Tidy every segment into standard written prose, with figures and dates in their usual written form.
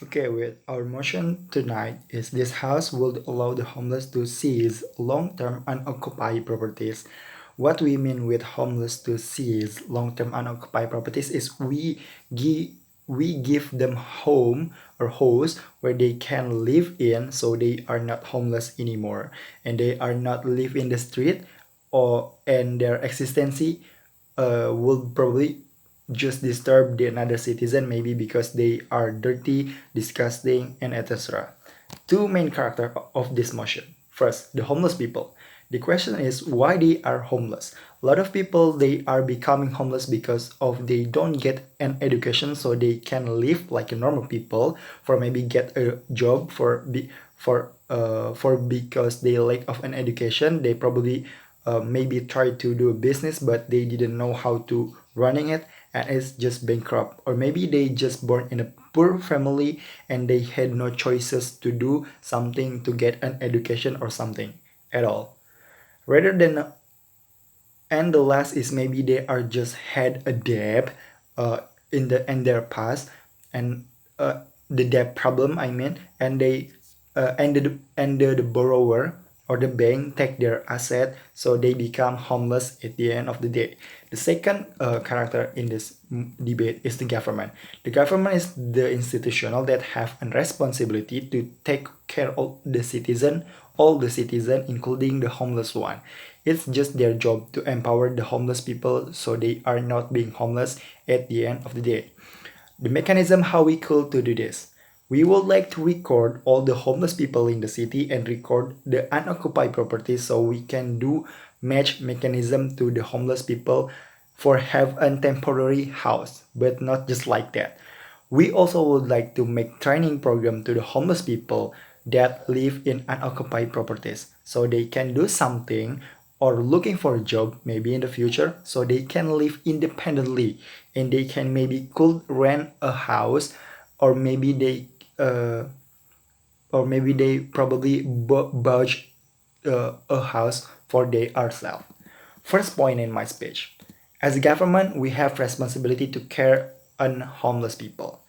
Okay, with our motion tonight is this house would allow the homeless to seize long-term unoccupied properties. What we mean with homeless to seize long-term unoccupied properties is we give them home or house where they can live in, so they are not homeless anymore and they are not live in the street, or and their existence will probably just disturb the another citizen, maybe because they are dirty, disgusting, and etc. Two main characters of this motion. First, the homeless people. The question is why they are homeless. A lot of people, they are becoming homeless because of they don't get an education, so they can live like a normal people, for maybe get a job for because they lack of an education. They probably maybe try to do a business, but they didn't know how to running it, and it's just bankrupt. Or maybe they just born in a poor family and they had no choices to do something to get an education or something at all, rather than. And the last is maybe they are just had a debt in their past, and the debt problem, I mean, and they the borrower or the bank take their asset, so they become homeless at the end of the day. The second character in this debate is the government. The government is the institutional that have a responsibility to take care of the citizen, all the citizen, including the homeless one. It's just their job to empower the homeless people so they are not being homeless at the end of the day. The mechanism how we could to do this. We would like to record all the homeless people in the city and record the unoccupied properties, so we can do match mechanism to the homeless people for have a temporary house, but not just like that. We also would like to make training program to the homeless people that live in unoccupied properties, so they can do something or looking for a job maybe in the future, so they can live independently and they can maybe could rent a house, or maybe they uh, probably budge a house for they ourselves. First point in my speech. As a government, we have responsibility to care on homeless people.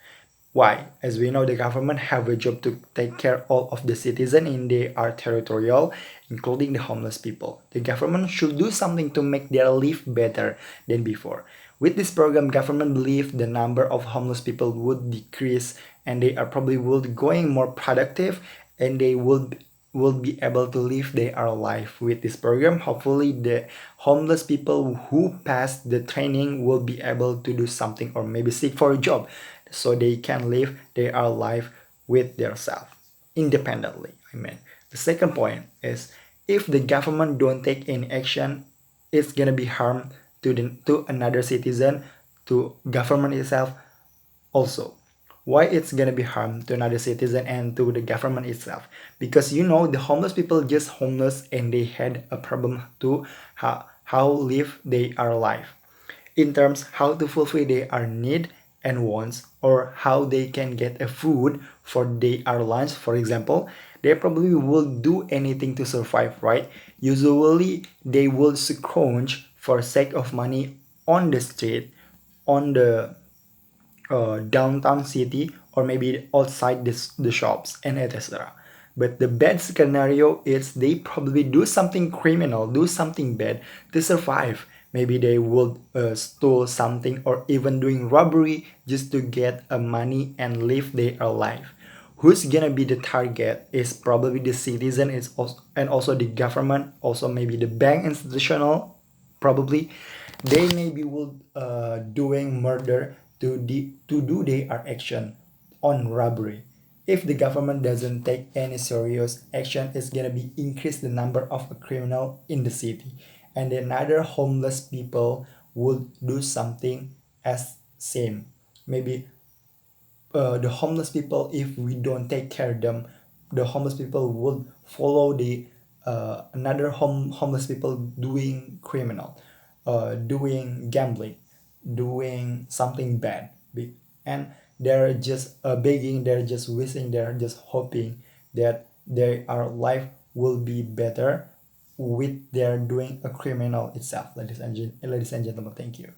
Why? As we know, the government have a job to take care all of the citizen in their territorial, including the homeless people. The government should do something to make their life better than before. With this program, government believe the number of homeless people would decrease, and they are probably would going more productive, and they will be able to live their life with this program. Hopefully, the homeless people who pass the training will be able to do something or maybe seek for a job, so they can live their life with their self independently. I mean, the second point is if the government don't take any action, it's gonna be harm to another citizen, to government itself also. Why it's gonna be harm to another citizen and to the government itself? Because you know the homeless people just homeless and they had a problem to how live their life, in terms how to fulfill their need and wants, or how they can get a food for their lunch, for example. They probably will do anything to survive, right? Usually they will scrounge for sake of money on the street, on the downtown city, or maybe outside the shops and etc. But the bad scenario is they probably do something criminal, do something bad to survive. Maybe they would steal something or even doing robbery just to get money and live their life. Who's gonna be the target is probably the citizen, is also, and also the government, also maybe the bank institutional, probably they maybe will doing murder to do their action on robbery. If the government doesn't take any serious action, it's gonna be increase the number of criminal in the city, and another homeless people would do something as same. Maybe the homeless people, if we don't take care of them, the homeless people would follow the another homeless people doing criminal, doing gambling, doing something bad. And they're just begging, they're just wishing, they're just hoping that their life will be better with their doing a criminal itself. Ladies and gentlemen, thank you.